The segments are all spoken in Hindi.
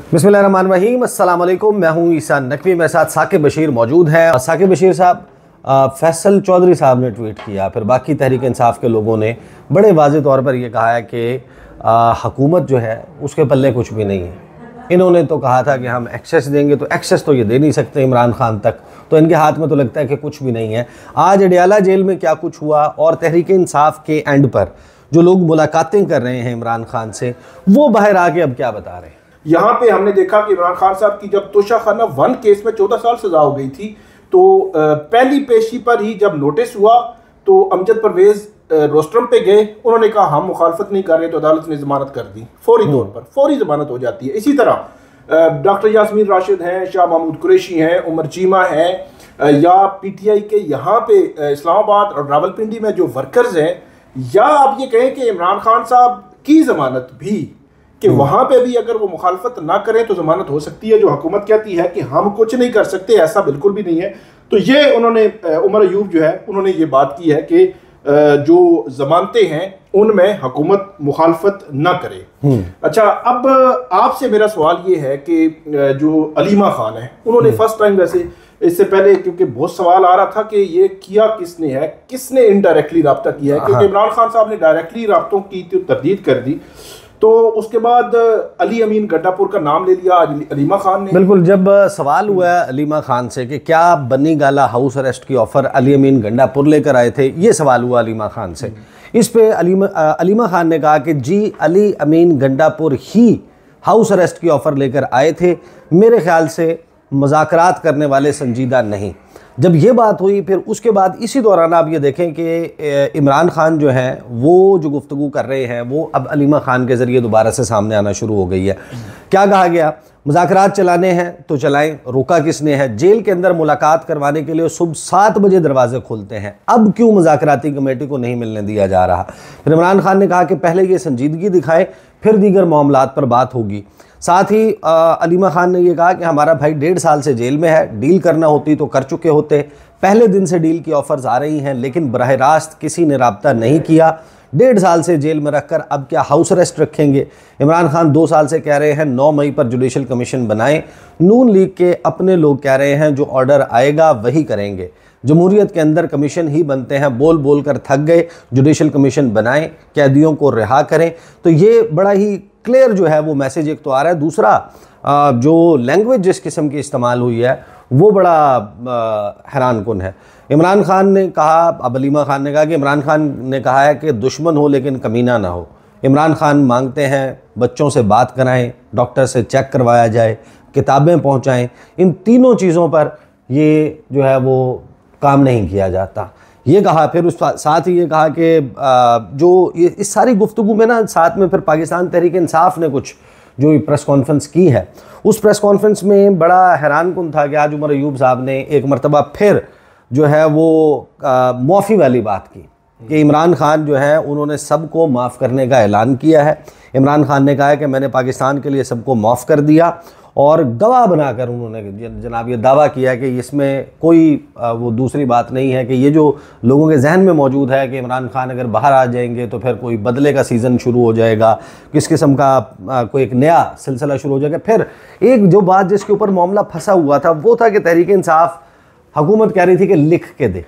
बिस्मिल्लाहिर्रहमानिर्रहीम, अस्सलाम वालेकुम। मैं हूं ईसा नकवी, मेरे साथ साकिब बशीर मौजूद हैं। साकिब बशीर साहब, फैसल चौधरी साहब ने ट्वीट किया, फिर बाकी तहरीक इंसाफ के लोगों ने बड़े वाज़ेह तौर पर यह कहा है कि हुकूमत जो है उसके पल्ले कुछ भी नहीं है। इन्होंने तो कहा था कि हम एक्सेस देंगे, तो एक्सेस तो ये दे नहीं सकते इमरान खान तक, तो इनके हाथ में तो लगता है कि कुछ भी नहीं है। आज अडियाला जेल में क्या कुछ हुआ और तहरीक इंसाफ के एंड पर जो लोग मुलाकातें कर रहे हैं इमरान खान से, वो बाहर आके अब क्या बता रहे हैं। यहाँ पे हमने देखा कि इमरान खान साहब की जब तोशाखाना 1 केस में 14 साल सजा हो गई थी, तो पहली पेशी पर ही जब नोटिस हुआ तो अमजद परवेज रोस्ट्रम पे गए। उन्होंने कहा हम मुखालफत नहीं कर रहे, तो अदालत ने जमानत कर दी। फौरी तौर पर फौरी जमानत हो जाती है। इसी तरह डॉक्टर यास्मीन राशिद हैं, शाह महमूद कुरैशी हैं, उमर चीमा हैं, या PTI के यहाँ पे इस्लामाबाद और रावलपिंडी में जो वर्कर्स हैं, या आप ये कहें कि इमरान खान साहब की जमानत भी, कि वहां पे भी अगर वो मुखालफत ना करें तो जमानत हो सकती है। जो हुकूमत कहती है कि हम कुछ नहीं कर सकते, ऐसा बिल्कुल भी नहीं है। तो ये उन्होंने उमर अयूब जो है उन्होंने ये बात की है कि जो जमानतें हैं उनमें हुकूमत मुखालफत ना करे। अच्छा, अब आपसे मेरा सवाल ये है कि जो अलीमा खान है, उन्होंने फर्स्ट टाइम, वैसे इससे पहले क्योंकि बहुत सवाल आ रहा था कि ये किया किसने है, किसने इनडायरेक्टली रब्ता किया है, क्योंकि इमरान खान साहब ने डायरेक्टली रब्तों की तो तरदीद कर दी, तो उसके बाद अली अमीन गड्डापुर का नाम ले लिया अलीमा खान ने। बिल्कुल, जब सवाल हुआ अलीमा खान से कि क्या बनी गाला हाउस अरेस्ट की ऑफर अली अमीन गंडापुर लेकर आए थे, ये सवाल हुआ अलीमा खान से। इस पे अलीमा खान ने कहा कि जी, अली अमीन गंडापुर ही हाउस अरेस्ट की ऑफर लेकर आए थे, मेरे ख्याल से मुज़ाकरात करने वाले संजीदा नहीं। जब ये बात हुई, फिर उसके बाद इसी दौरान आप ये देखें कि इमरान खान जो हैं वो जो गुफ्तगू कर रहे हैं वो अब अलीमा खान के ज़रिए दोबारा से सामने आना शुरू हो गई है। क्या कहा गया, मुज़ाकरात चलाने हैं तो चलाएं, रोका किसने है। जेल के अंदर मुलाकात करवाने के लिए सुबह 7 बजे दरवाजे खुलते हैं, अब क्यों मुज़ाकराती कमेटी को नहीं मिलने दिया जा रहा। फिर इमरान खान ने कहा कि पहले ये संजीदगी दिखाए, फिर दीगर मामलात पर बात होगी। साथ ही अलीमा खान ने यह कहा कि हमारा भाई 1.5 साल से जेल में है, डील करना होती तो कर चुके होते। पहले दिन से डील की ऑफर्स आ रही हैं, लेकिन बराह रास्त किसी ने राब्ता नहीं किया। 1.5 साल से जेल में रखकर अब क्या हाउस अरेस्ट रखेंगे। इमरान खान 2 साल से कह रहे हैं 9 मई पर जुडिशल कमीशन बनाएं। नून लीग के अपने लोग कह रहे हैं जो ऑर्डर आएगा वही करेंगे। जमहूरियत के अंदर कमीशन ही बनते हैं, बोल बोल कर थक गए, जुडिशल कमीशन बनाएं, कैदियों को रिहा करें। तो ये बड़ा ही क्लियर जो है वो मैसेज एक तो आ रहा है। दूसरा, जो लैंग्वेज जिस किस्म की इस्तेमाल हुई है वो बड़ा हैरान कुन है। इमरान खान ने कहा, अब अलीमा खान ने कहा कि इमरान खान ने कहा है कि दुश्मन हो लेकिन कमीना ना हो। इमरान खान मांगते हैं बच्चों से बात कराएं, डॉक्टर से चेक करवाया जाए, किताबें पहुंचाएं। इन तीनों चीज़ों पर ये जो है वो काम नहीं किया जाता, ये कहा। फिर उस साथ ही ये कहा कि जो ये इस सारी गुफ्तगू में ना, साथ में फिर पाकिस्तान तहरीक इंसाफ ने कुछ जो प्रेस कॉन्फ्रेंस की है, उस प्रेस कॉन्फ्रेंस में बड़ा हैरान कुन था कि आज उमर अयूब साहब ने एक मरतबा फिर जो है वो माफ़ी वाली बात की कि इमरान खान जो है उन्होंने सबको माफ़ करने का ऐलान किया है। इमरान खान ने कहा है कि मैंने पाकिस्तान के लिए सबको माफ़ कर दिया, और गवाह बनाकर उन्होंने जनाब ये दावा किया है कि इसमें कोई वो दूसरी बात नहीं है कि ये जो लोगों के जहन में मौजूद है कि इमरान खान अगर बाहर आ जाएंगे तो फिर कोई बदले का सीज़न शुरू हो जाएगा, किस किस्म का कोई एक नया सिलसिला शुरू हो जाएगा। फिर एक जो बात जिसके ऊपर मामला फंसा हुआ था वो था कि तहरीक इंसाफ हुकूमत कह रही थी कि लिख के दे,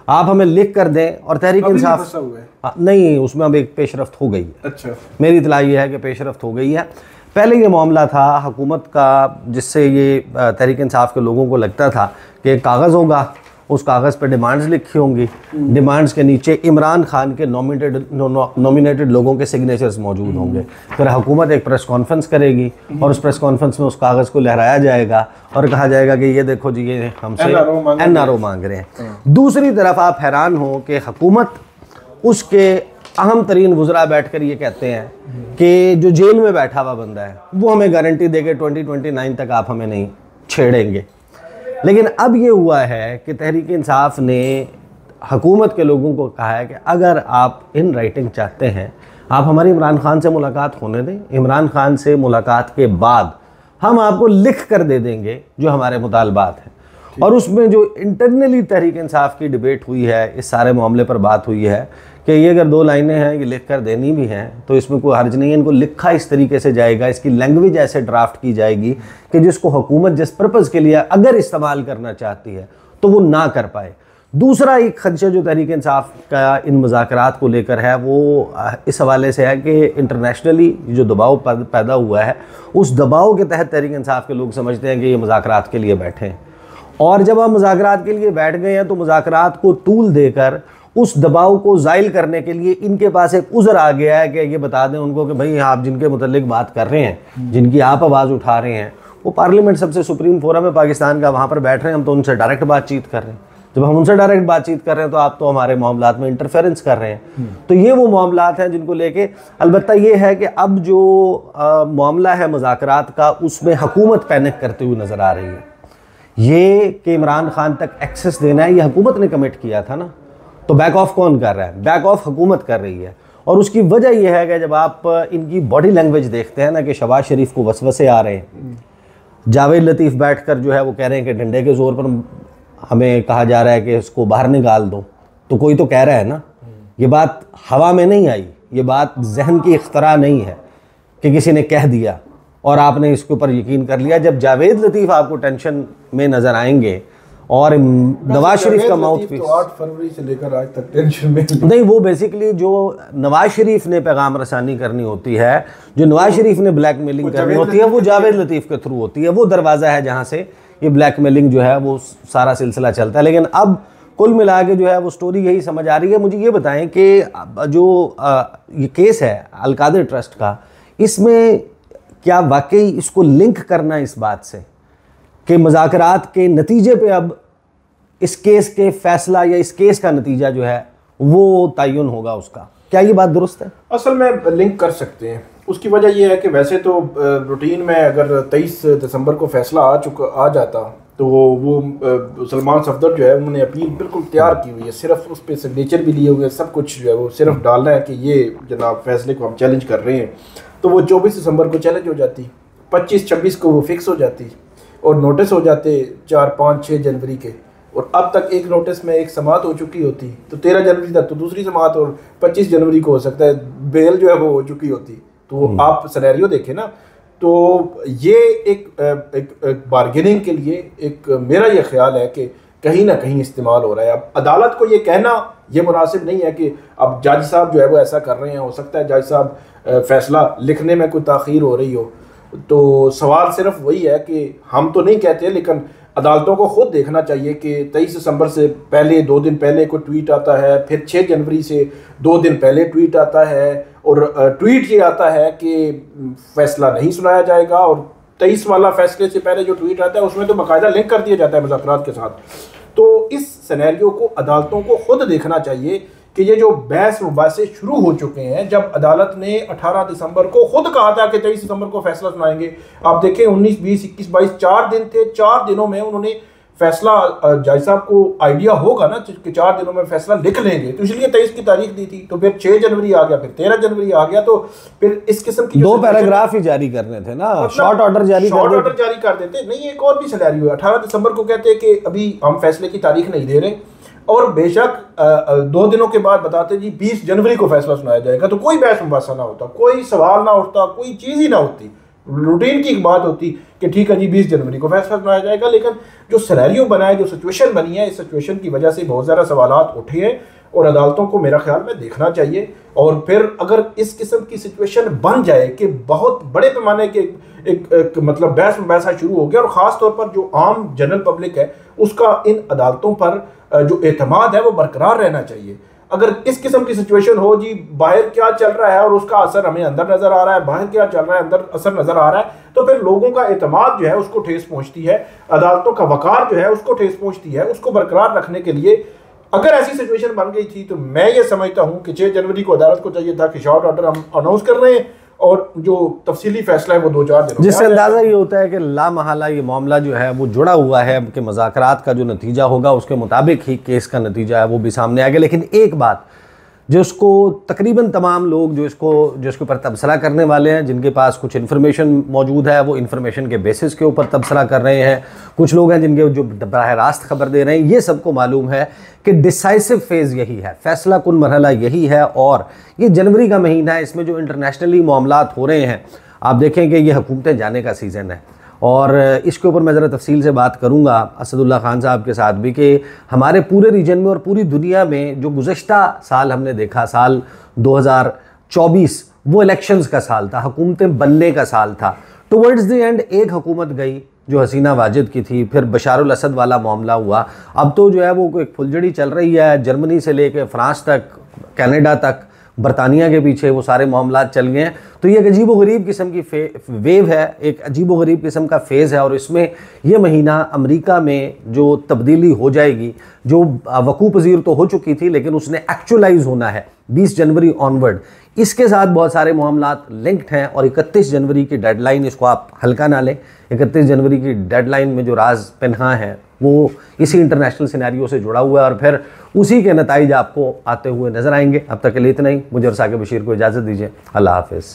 आप हमें लिख कर दें, और तहरीक इंसाफ नहीं, उसमें अब एक पेशरफ्त हो गई है। अच्छा, मेरी इतला ये है कि पेशरफ्त हो गई है। पहले ये मामला था हुकूमत का, जिससे ये तहरीक इंसाफ के लोगों को लगता था कि एक कागज़ होगा, उस कागज़ पर डिमांड्स लिखी होंगी, डिमांड्स के नीचे इमरान खान के नॉमिनेटेड लोगों के सिग्नेचर्स मौजूद होंगे। फिर हुकूमत एक प्रेस कॉन्फ्रेंस करेगी और उस प्रेस कॉन्फ्रेंस में उस कागज़ को लहराया जाएगा और कहा जाएगा कि ये देखो जी, ये हमसे NRO मांग रहे हैं। दूसरी तरफ आप हैरान हो कि हुकूमत उसके अहम तरीन वज़रा बैठ कर ये कहते हैं कि जो जेल में बैठा हुआ बंदा है वो हमें गारंटी देके 2029 तक आप हमें नहीं छेड़ेंगे। लेकिन अब ये हुआ है कि तहरीक इंसाफ ने हुकूमत के लोगों को कहा है कि अगर आप इन राइटिंग चाहते हैं, आप हमारी इमरान खान से मुलाकात होने दें, इमरान खान से मुलाकात के बाद हम आपको लिख कर दे देंगे जो हमारे मुतालबात हैं। और उसमें जो इंटरनली तहरीक इंसाफ की डिबेट हुई है, इस सारे मामले पर बात हुई है कि ये अगर 2 लाइनें हैं, ये लिख कर देनी भी हैं तो इसमें कोई हर्ज नहीं है, इनको लिखा इस तरीके से जाएगा, इसकी लैंग्वेज ऐसे ड्राफ्ट की जाएगी कि जिसको हुकूमत जिस पर्पज़ के लिए अगर इस्तेमाल करना चाहती है तो वो ना कर पाए। दूसरा एक खदशा जो तहरीक इंसाफ का इन मुज़ाकरात को लेकर है वो इस हवाले से है कि इंटरनेशनली जो दबाव पैदा हुआ है, उस दबाव के तहत तहरीक इंसाफ के लोग समझते हैं कि ये मुज़ाकरात के लिए बैठे हैं, और जब हम मुज़ाकरात के लिए बैठ गए हैं तो मुज़ाकरात को तूल देकर उस दबाव को ज़ाइल करने के लिए इनके पास एक उज़र आ गया है कि ये बता दें उनको कि भाई आप जिनके मुतल्लिक बात कर रहे हैं, जिनकी आप आवाज़ उठा रहे हैं, वो पार्लियामेंट सबसे सुप्रीम फोरम है पाकिस्तान का, वहाँ पर बैठ रहे हैं, हम तो उनसे डायरेक्ट बातचीत कर रहे हैं। जब हम उनसे डायरेक्ट बातचीत कर रहे हैं तो आप तो हमारे मामलात में इंटरफेरेंस कर रहे हैं। तो ये वो मामलात हैं जिनको लेके अलबत्ता ये है कि अब जो मामला है मुज़ाकरात का, उसमें हुकूमत पैनिक करते हुए नज़र आ रही है। ये कि इमरान खान तक एक्सेस देना है, ये हुकूमत ने कमिट किया था ना, तो बैक ऑफ कौन कर रहा है? बैक ऑफ हुकूमत कर रही है। और उसकी वजह यह है कि जब आप इनकी बॉडी लैंग्वेज देखते हैं ना कि शहबाज शरीफ को वसवसे आ रहे हैं, जावेद लतीफ़ बैठकर जो है वो कह रहे हैं कि डंडे के ज़ोर पर हमें कहा जा रहा है कि इसको बाहर निकाल दो, तो कोई तो कह रहा है ना, ये बात हवा में नहीं आई, ये बात जहन की इख्तरा नहीं है कि किसी ने कह दिया और आपने इसके ऊपर यकीन कर लिया। जब जावेद लतीफ़ आपको टेंशन में नज़र आएंगे और नवाज शरीफ का माउथ पीस, 8 फरवरी से लेकर आज तक टेंशन में नहीं, वो बेसिकली जो नवाज शरीफ ने पैगाम रसानी करनी होती है, जो नवाज शरीफ ने ब्लैकमेलिंग करनी होती है, वो जावेद लतीफ़ के थ्रू होती है। वो दरवाज़ा है जहाँ से ये ब्लैकमेलिंग जो है वो सारा सिलसिला चलता है। लेकिन अब कुल मिला के जो है वो स्टोरी यही समझ आ रही है। मुझे ये बताएं कि जो ये केस है अलकादिर ट्रस्ट का, इसमें क्या वाकई इसको लिंक करना इस बात से कि मुज़ाकरात के नतीजे पे अब इस केस के फैसला या इस केस का नतीजा जो है वो तयन होगा उसका, क्या ये बात दुरुस्त है? असल में लिंक कर सकते हैं। उसकी वजह यह है कि वैसे तो रूटीन में अगर 23 दिसंबर को फैसला आ जाता तो वो सलमान सफदर जो है उन्होंने अपील बिल्कुल तैयार की हुई है, सिर्फ उस पर सिग्नेचर भी लिए हुए हैं, सब कुछ जो है वो सिर्फ डालना है कि ये जनाब फैसले को हम चैलेंज कर रहे हैं। तो वो 24 दिसंबर को चैलेंज हो जाती, 25-26 को वो फिक्स हो जाती और नोटिस हो जाते 4, 5, 6 जनवरी के, और अब तक एक नोटिस में एक समाअत हो चुकी होती, तो 13 जनवरी तक तो दूसरी समाअत और 25 जनवरी को हो सकता है बेल जो है वो हो चुकी होती। तो आप सिनेरियो देखें ना, तो ये एक बार्गेनिंग के लिए एक मेरा ये ख्याल है कि कहीं ना कहीं इस्तेमाल हो रहा है। अब अदालत को ये कहना ये मुनासिब नहीं है कि अब जज साहब जो है वो ऐसा कर रहे हैं, हो सकता है जज साहब फैसला लिखने में कोई ताख़ीर हो रही हो। तो सवाल सिर्फ वही है कि हम तो नहीं कहते, लेकिन अदालतों को खुद देखना चाहिए कि 23 दिसंबर से पहले 2 दिन पहले कोई ट्वीट आता है, फिर 6 जनवरी से 2 दिन पहले ट्वीट आता है, और ट्वीट ये आता है कि फैसला नहीं सुनाया जाएगा, और 23 वाला फैसले से पहले जो ट्वीट आता है उसमें तो बाकायदा लिंक कर दिया जाता है मुज़ाकरात के साथ। तो इस सिनेरियो को अदालतों को खुद देखना चाहिए कि ये जो बहस मुबासे शुरू हो चुके हैं, जब अदालत ने 18 दिसंबर को खुद कहा था कि 23 दिसंबर को फैसला सुनाएंगे, आप देखें 19, 20, 21, 22 4 दिन थे, 4 दिनों में उन्होंने फैसला, जज साहब को आइडिया होगा ना कि 4 दिनों में फैसला लिख लेंगे, तो इसलिए 23 की तारीख दी थी। तो फिर 6 जनवरी आ गया, फिर 13 जनवरी आ गया, तो फिर इस किस्म की 2 पैराग्राफ ही जारी करने थे ना, शॉर्ट ऑर्डर जारी कर देते। नहीं, एक और भी सिनेरियो है, 18 दिसंबर को कहते हैं कि अभी हम फैसले की तारीख नहीं दे रहे, और बेशक 2 दिनों के बाद बताते जी 20 जनवरी को फैसला सुनाया जाएगा, तो कोई बहस मुबासा ना होता, कोई सवाल ना उठता, कोई चीज़ ही ना होती, रूटीन की एक बात होती कि ठीक है जी 20 जनवरी को फैसला सुनाया जाएगा। लेकिन जो सिनेरियो बना है, जो सिचुएशन बनी है, इस सिचुएशन की वजह से बहुत ज़्यादा सवालात उठे हैं और अदालतों को मेरा ख्याल में देखना चाहिए। और फिर अगर इस किस्म की सिचुएशन बन जाए कि बहुत बड़े पैमाने के एक मतलब बहस मुबासा शुरू हो गया, और ख़ास तौर पर जो आम जनरल पब्लिक है उसका इन अदालतों पर जो एतमाद है वो बरकरार रहना चाहिए। अगर इस किस्म की सिचुएशन हो जी, बाहर क्या चल रहा है और उसका असर हमें अंदर नजर आ रहा है, बाहर क्या चल रहा है अंदर असर नजर आ रहा है, तो फिर लोगों का एतमाद जो है उसको ठेस पहुंचती है, अदालतों का वकार जो है उसको ठेस पहुंचती है। उसको बरकरार रखने के लिए अगर ऐसी सिचुएशन बन गई थी, तो मैं ये समझता हूं कि 6 जनवरी को अदालत को चाहिए था कि शॉर्ट ऑर्डर हम अनाउंस कर रहे हैं, और जो तफसीली फैसला है वो 2-4 दिन, जिससे अंदाज़ा ये होता है कि लामहला ये मामला जो है वो जुड़ा हुआ है कि मुज़ाकरात का जो नतीजा होगा उसके मुताबिक ही केस का नतीजा है वो भी सामने आ गया। लेकिन एक बात जिसको तकरीबन तमाम लोग जो इसके ऊपर तबसरा करने वाले हैं, जिनके पास कुछ इन्फॉर्मेशन मौजूद है, वो इन्फॉर्मेशन के बेसिस के ऊपर तबसरा कर रहे हैं। कुछ लोग हैं जिनके जो बराह रास्त खबर दे रहे हैं। ये सबको मालूम है कि डिसाइसिव फेज़ यही है, फैसला कुन मरहला यही है। और ये जनवरी का महीना है, इसमें जो इंटरनेशनली मामलात हो रहे हैं, आप देखें कि ये हुकूमतें जाने का सीज़न है। और इसके ऊपर मैं ज़रा तफसील से बात करूँगा असदुल्ला खान साहब के साथ भी कि हमारे पूरे रीजन में और पूरी दुनिया में जो गुज़श्ता साल हमने देखा, साल 2024, वो इलेक्शंस का साल था, हुकूमतें बनने का साल था। टुवर्ड्स द एंड एक हुकूमत गई जो हसीना वाजिद की थी, फिर बशारुल असद वाला मामला हुआ। अब तो जो है वो एक फुलझड़ी चल रही है, जर्मनी से लेके फ़्रांस तक, कनाडा तक, बरतानिया के पीछे वो सारे मामलात चल गए हैं। तो ये एक अजीब व गरीब किस्म की वेव है, एक अजीब व गरीब किस्म का फेज़ है। और इसमें ये महीना अमेरिका में जो तब्दीली हो जाएगी, जो वकू पजीर तो हो चुकी थी लेकिन उसने एक्चुअलाइज होना है 20 जनवरी ऑनवर्ड, इसके साथ बहुत सारे मामलात लिंक्ड हैं। और 31 जनवरी की डेडलाइन, इसको आप हल्का ना लें, 31 जनवरी की डेडलाइन में जो राज पन्हा है वो इसी इंटरनेशनल सिनेरियो से जुड़ा हुआ है और फिर उसी के नताइज आपको आते हुए नजर आएंगे। अब तक के लिए इतना ही। मुझे और साकिब बशीर को इजाज़त दीजिए। अल्लाह हाफिज़।